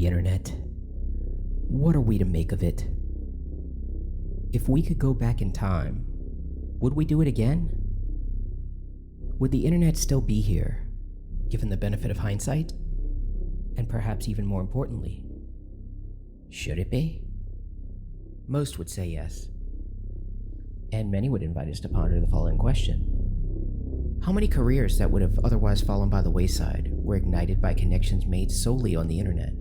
internet. What are we to make of it? If we could go back in time, would we do it again? Would the internet still be here, given the benefit of hindsight? And perhaps even more importantly, should it be? Most would say yes. And many would invite us to ponder the following question. How many careers that would have otherwise fallen by the wayside were ignited by connections made solely on the internet?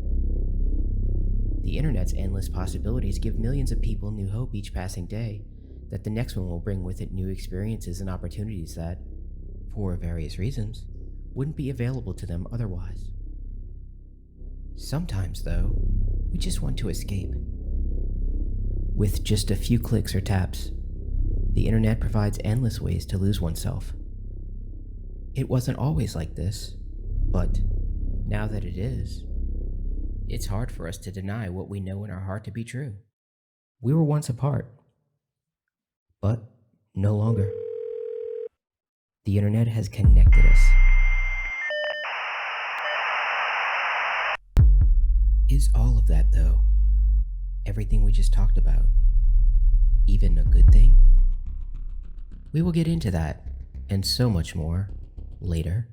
The internet's endless possibilities give millions of people new hope each passing day that the next one will bring with it new experiences and opportunities that, for various reasons, wouldn't be available to them otherwise. Sometimes, though, we just want to escape. With just a few clicks or taps, the internet provides endless ways to lose oneself. It wasn't always like this, but now that it is, it's hard for us to deny what we know in our heart to be true. We were once apart, but no longer. The internet has connected us. Is all of that, though, everything we just talked about, even a good thing? We will get into that, and so much more, later.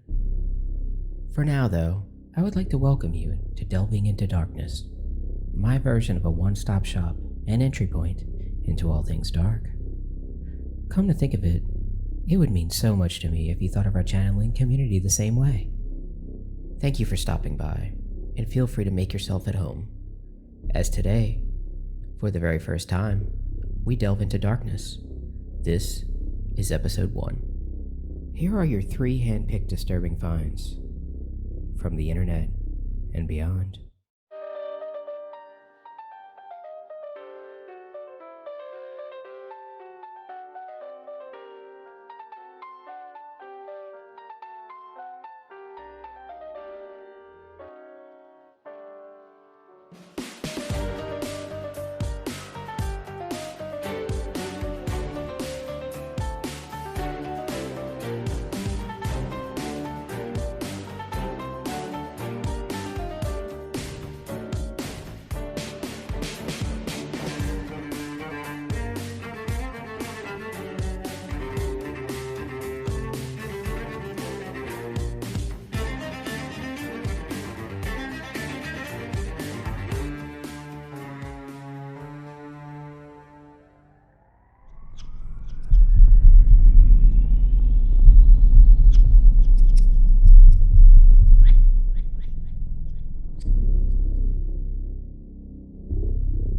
For now, though, I would like to welcome you to Delving into Darkness, my version of a one-stop shop and entry point into all things dark. Come to think of it, it would mean so much to me if you thought of our channeling community the same way. Thank you for stopping by, and feel free to make yourself at home, as today, for the very first time, we delve into darkness. This is episode 1. Here are your 3 hand-picked disturbing finds from the internet and beyond.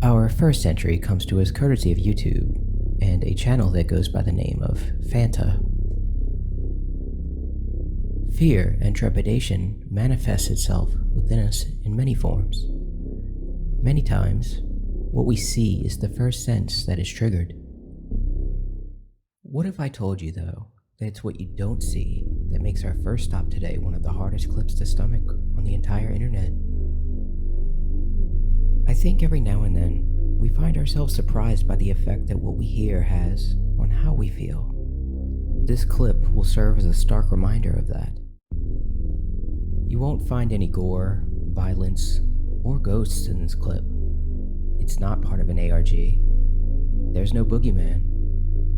Our first entry comes to us courtesy of YouTube and a channel that goes by the name of Fanta. Fear and trepidation manifests itself within us in many forms. Many times, what we see is the first sense that is triggered. What if I told you, though, that it's what you don't see that makes our first stop today one of the hardest clips to stomach on the entire internet? I think every now and then, we find ourselves surprised by the effect that what we hear has on how we feel. This clip will serve as a stark reminder of that. You won't find any gore, violence, or ghosts in this clip. It's not part of an ARG. There's no boogeyman,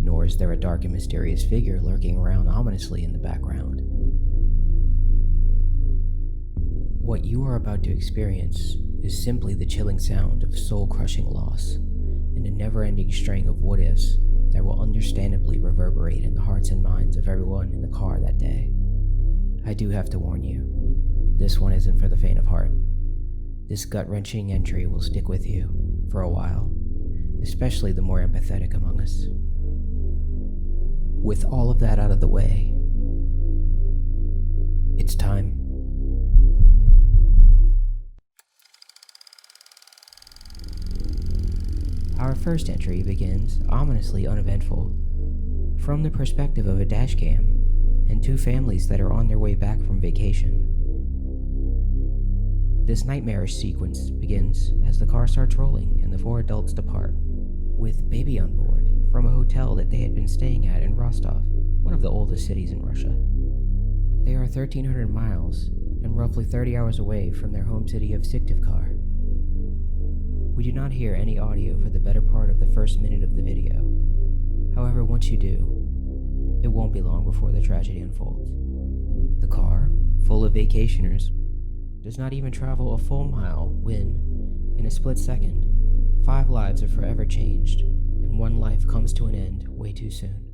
nor is there a dark and mysterious figure lurking around ominously in the background. What you are about to experience is simply the chilling sound of soul-crushing loss and a never-ending string of what-ifs that will understandably reverberate in the hearts and minds of everyone in the car that day. I do have to warn you, this one isn't for the faint of heart. This gut-wrenching entry will stick with you for a while, especially the more empathetic among us. With all of that out of the way, it's time. Our first entry begins ominously uneventful, from the perspective of a dashcam and 2 families that are on their way back from vacation. This nightmarish sequence begins as the car starts rolling and the 4 adults depart, with baby on board from a hotel that they had been staying at in Rostov, one of the oldest cities in Russia. They are 1,300 miles and roughly 30 hours away from their home city of Syktyvkar, We do not hear any audio for the better part of the first minute of the video. However, once you do, it won't be long before the tragedy unfolds. The car, full of vacationers, does not even travel a full mile when, in a split second, 5 lives are forever changed, and 1 life comes to an end way too soon.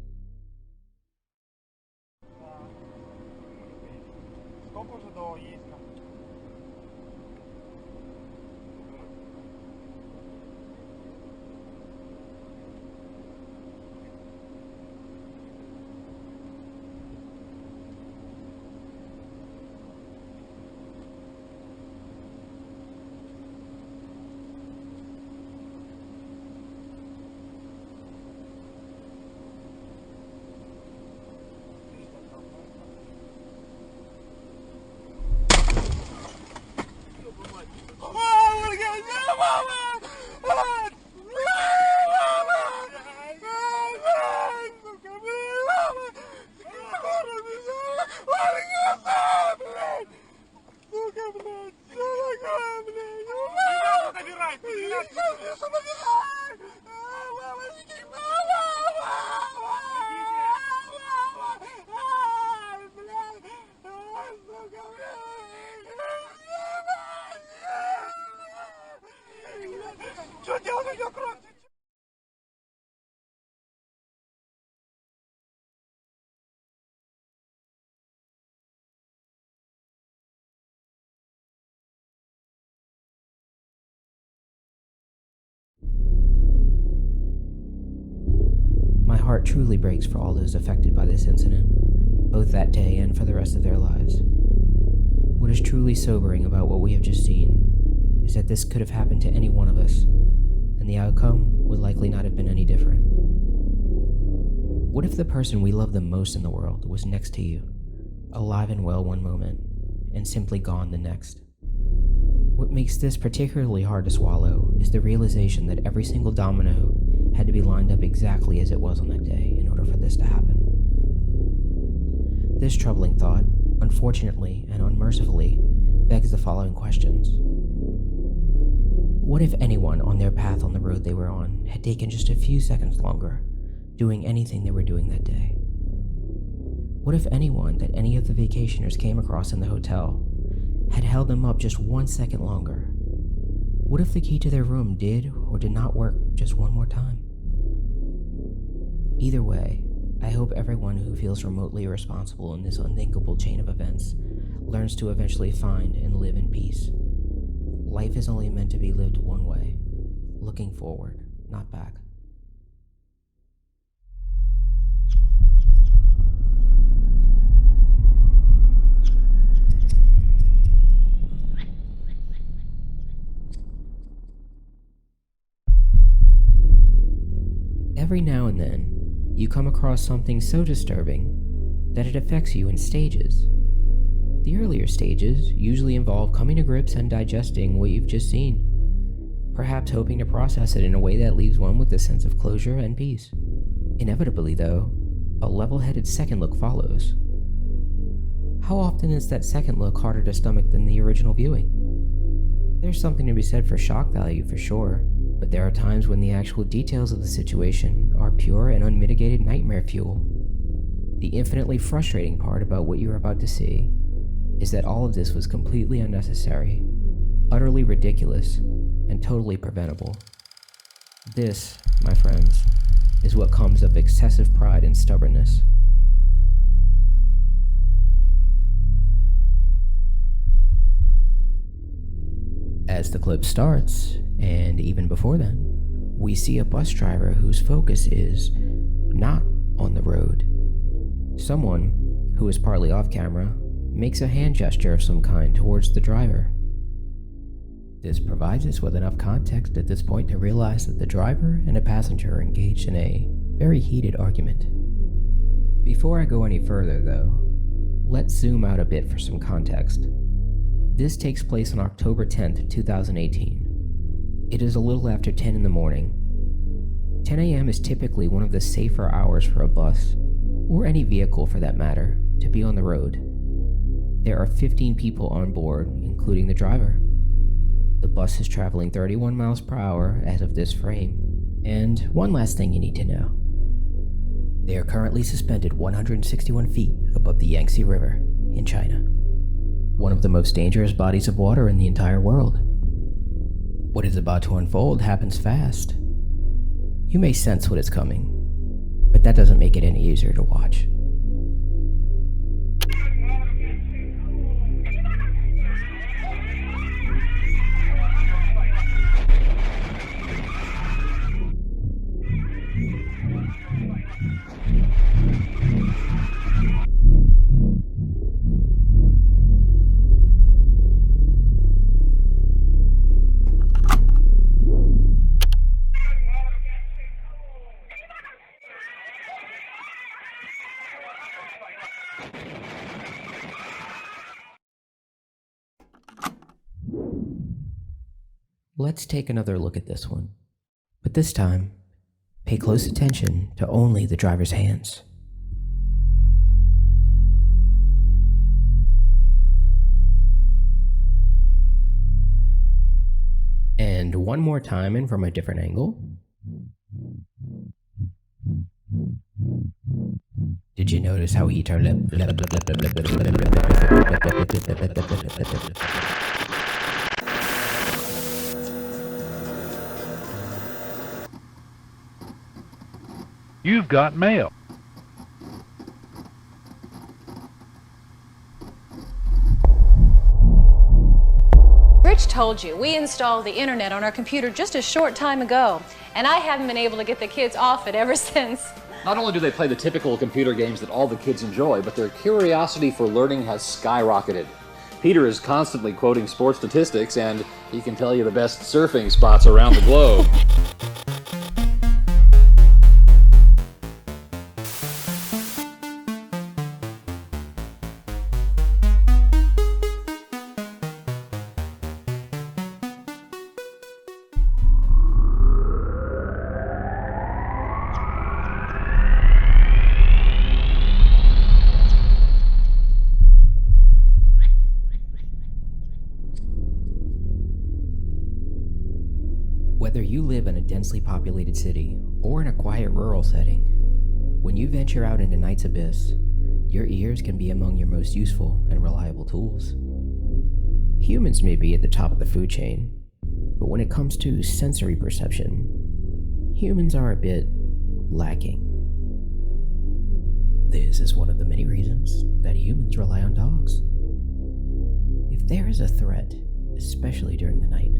My heart truly breaks for all those affected by this incident, both that day and for the rest of their lives. What is truly sobering about what we have just seen is that this could have happened to any one of us, and the outcome would likely not have been any different. What if the person we love the most in the world was next to you, alive and well one moment, and simply gone the next? What makes this particularly hard to swallow is the realization that every single domino had to be lined up exactly as it was on that day in order for this to happen. This troubling thought, unfortunately and unmercifully, begs the following questions. What if anyone on their path on the road they were on had taken just a few seconds longer, doing anything they were doing that day? What if anyone that any of the vacationers came across in the hotel had held them up just 1 second longer? What if the key to their room did or did not work just one more time? Either way, I hope everyone who feels remotely responsible in this unthinkable chain of events learns to eventually find and live in peace. Life is only meant to be lived one way, looking forward, not back. Every now and then, you come across something so disturbing that it affects you in stages. The earlier stages usually involve coming to grips and digesting what you've just seen, perhaps hoping to process it in a way that leaves one with a sense of closure and peace. Inevitably, though, a level-headed second look follows. How often is that second look harder to stomach than the original viewing? There's something to be said for shock value for sure, but there are times when the actual details of the situation are pure and unmitigated nightmare fuel. The infinitely frustrating part about what you're about to see is that all of this was completely unnecessary, utterly ridiculous, and totally preventable. This, my friends, is what comes of excessive pride and stubbornness. As the clip starts, and even before then, we see a bus driver whose focus is not on the road. Someone, who is partly off camera, makes a hand gesture of some kind towards the driver. This provides us with enough context at this point to realize that the driver and a passenger are engaged in a very heated argument. Before I go any further, though, let's zoom out a bit for some context. This takes place on October 10th, 2018. It is a little after 10 in the morning. 10 a.m. is typically one of the safer hours for a bus, or any vehicle for that matter, to be on the road. There are 15 people on board, including the driver. The bus is traveling 31 miles per hour as of this frame. And one last thing you need to know. They are currently suspended 161 feet above the Yangtze River in China, one of the most dangerous bodies of water in the entire world. What is about to unfold happens fast. You may sense what is coming, but that doesn't make it any easier to watch. Let's take another look at this one. But this time, pay close attention to only the driver's hands. And one more time and from a different angle. Did you notice how he turned up? You've got mail. Rich told you, we installed the internet on our computer just a short time ago, and I haven't been able to get the kids off it ever since. Not only do they play the typical computer games that all the kids enjoy, but their curiosity for learning has skyrocketed. Peter is constantly quoting sports statistics, and he can tell you the best surfing spots around the globe. Whether you live in a densely populated city or in a quiet rural setting, when you venture out into night's abyss, your ears can be among your most useful and reliable tools. Humans may be at the top of the food chain, but when it comes to sensory perception, humans are a bit lacking. This is one of the many reasons that humans rely on dogs. If there is a threat, especially during the night,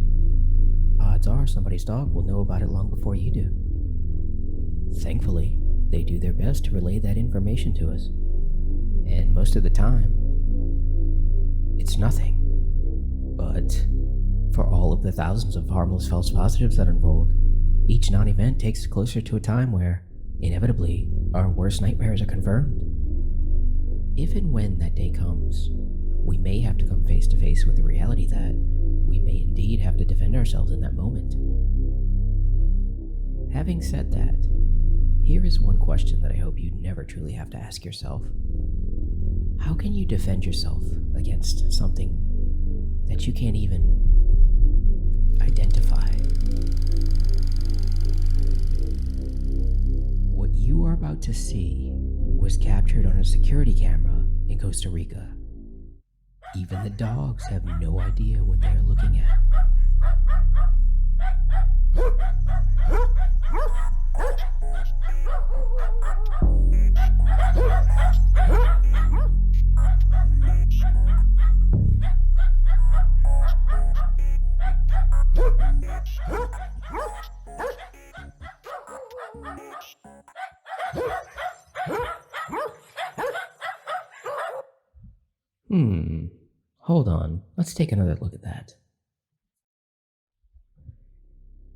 odds are somebody's dog will know about it long before you do. Thankfully, they do their best to relay that information to us. And most of the time, it's nothing. But for all of the thousands of harmless false positives that unfold, each non-event takes us closer to a time where, inevitably, our worst nightmares are confirmed. If and when that day comes, we may have to come face to face with the reality that we may indeed have to defend ourselves in that moment. Having said that, here is one question that I hope you never truly have to ask yourself. How can you defend yourself against something that you can't even identify? What you are about to see was captured on a security camera in Costa Rica. Even the dogs have no idea what they are looking at. Hold on, let's take another look at that.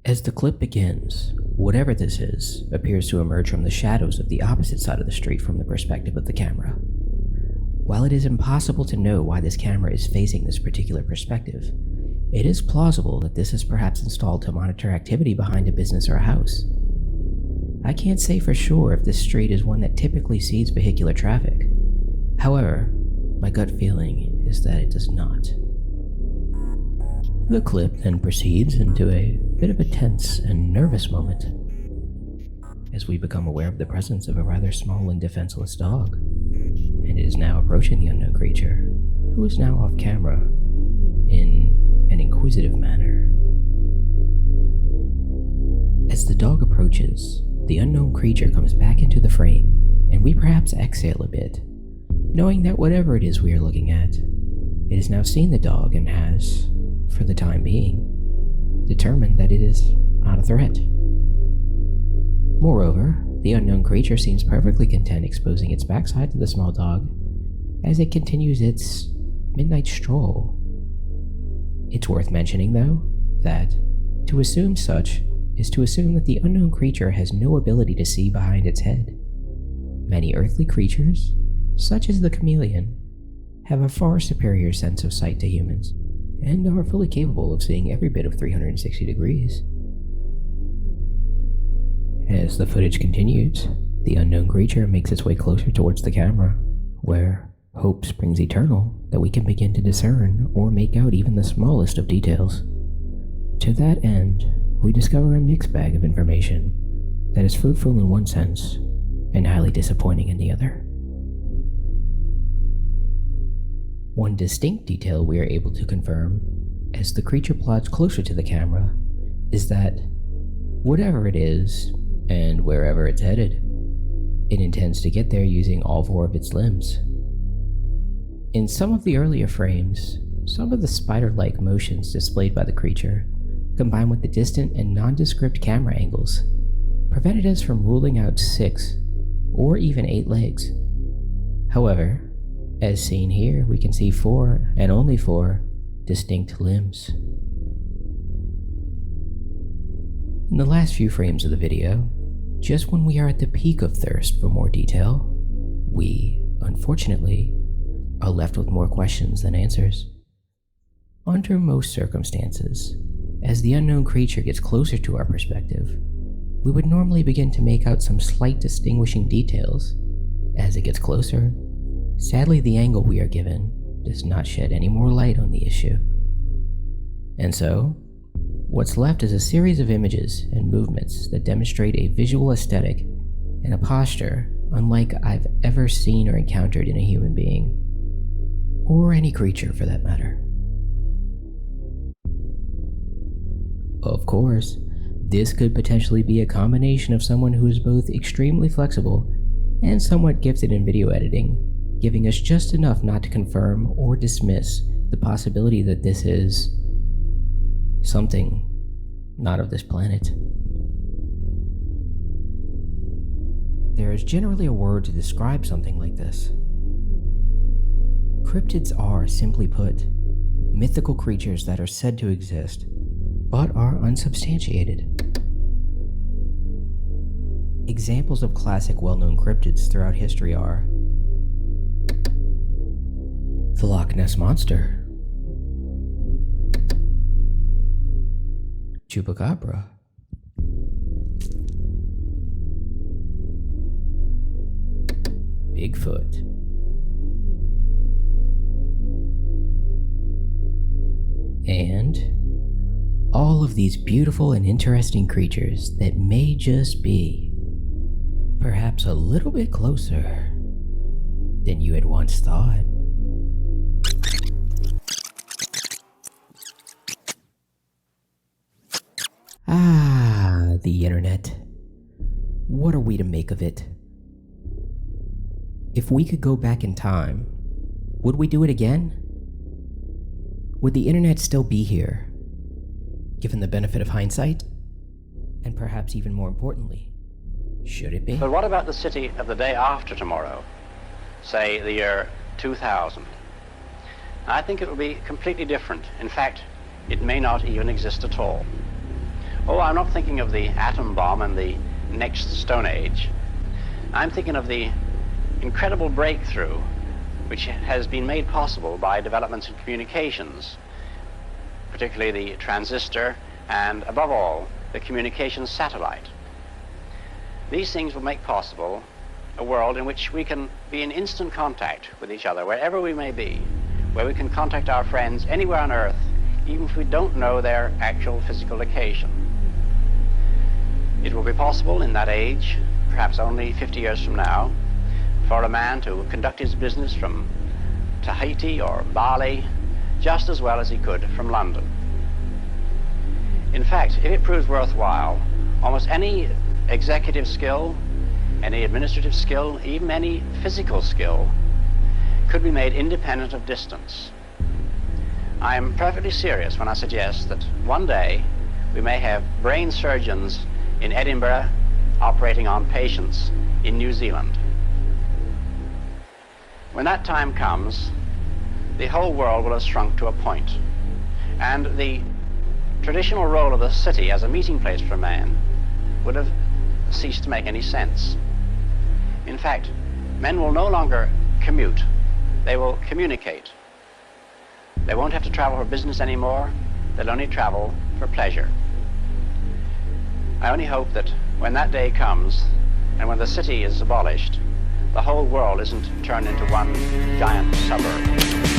As the clip begins, whatever this is appears to emerge from the shadows of the opposite side of the street from the perspective of the camera. While it is impossible to know why this camera is facing this particular perspective, it is plausible that this is perhaps installed to monitor activity behind a business or a house. I can't say for sure if this street is one that typically sees vehicular traffic. However, my gut feeling is that it does not. The clip then proceeds into a bit of a tense and nervous moment as we become aware of the presence of a rather small and defenseless dog, and it is now approaching the unknown creature, who is now off camera in an inquisitive manner. As the dog approaches, the unknown creature comes back into the frame, and we perhaps exhale a bit, knowing that whatever it is we are looking at, it has now seen the dog and has, for the time being, determined that it is not a threat. Moreover, the unknown creature seems perfectly content exposing its backside to the small dog as it continues its midnight stroll. It's worth mentioning, though, that to assume such is to assume that the unknown creature has no ability to see behind its head. Many earthly creatures, such as the chameleon, have a far superior sense of sight to humans, and are fully capable of seeing every bit of 360 degrees. As the footage continues, the unknown creature makes its way closer towards the camera, where hope springs eternal that we can begin to discern or make out even the smallest of details. To that end, we discover a mixed bag of information that is fruitful in one sense and highly disappointing in the other. One distinct detail we are able to confirm as the creature plods closer to the camera is that whatever it is, and wherever it's headed, it intends to get there using all four of its limbs. In some of the earlier frames, some of the spider-like motions displayed by the creature, combined with the distant and nondescript camera angles, prevented us from ruling out 6 or even 8 legs. However, as seen here, we can see 4 and only 4 distinct limbs. In the last few frames of the video, just when we are at the peak of thirst for more detail, we, unfortunately, are left with more questions than answers. Under most circumstances, as the unknown creature gets closer to our perspective, we would normally begin to make out some slight distinguishing details. As it gets closer, sadly the angle we are given does not shed any more light on the issue. And so, what's left is a series of images and movements that demonstrate a visual aesthetic and a posture unlike I've ever seen or encountered in a human being, or any creature for that matter. Of course, this could potentially be a combination of someone who is both extremely flexible and somewhat gifted in video editing, giving us just enough not to confirm or dismiss the possibility that this is something not of this planet. There is generally a word to describe something like this. Cryptids are, simply put, mythical creatures that are said to exist, but are unsubstantiated. Examples of classic well-known cryptids throughout history are the Loch Ness Monster, Chupacabra, Bigfoot, and all of these beautiful and interesting creatures that may just be perhaps a little bit closer than you had once thought. The internet. What are we to make of it? If we could go back in time, would we do it again? Would the internet still be here, given the benefit of hindsight? And perhaps even more importantly, should it be? But what about the city of the day after tomorrow? Say the year 2000. I think it will be completely different. In fact, it may not even exist at all. Oh, I'm not thinking of the atom bomb and the next Stone Age. I'm thinking of the incredible breakthrough which has been made possible by developments in communications, particularly the transistor and, above all, the communications satellite. These things will make possible a world in which we can be in instant contact with each other, wherever we may be, where we can contact our friends anywhere on Earth even if we don't know their actual physical location. It will be possible in that age, perhaps only 50 years from now, for a man to conduct his business from Tahiti or Bali just as well as he could from London. In fact, if it proves worthwhile, almost any executive skill, any administrative skill, even any physical skill, could be made independent of distance. I am perfectly serious when I suggest that one day we may have brain surgeons in Edinburgh operating on patients in New Zealand. When that time comes, the whole world will have shrunk to a point, and the traditional role of the city as a meeting place for man would have ceased to make any sense. In fact, men will no longer commute, they will communicate. They won't have to travel for business anymore, they'll only travel for pleasure. I only hope that when that day comes, and when the city is abolished, the whole world isn't turned into one giant suburb.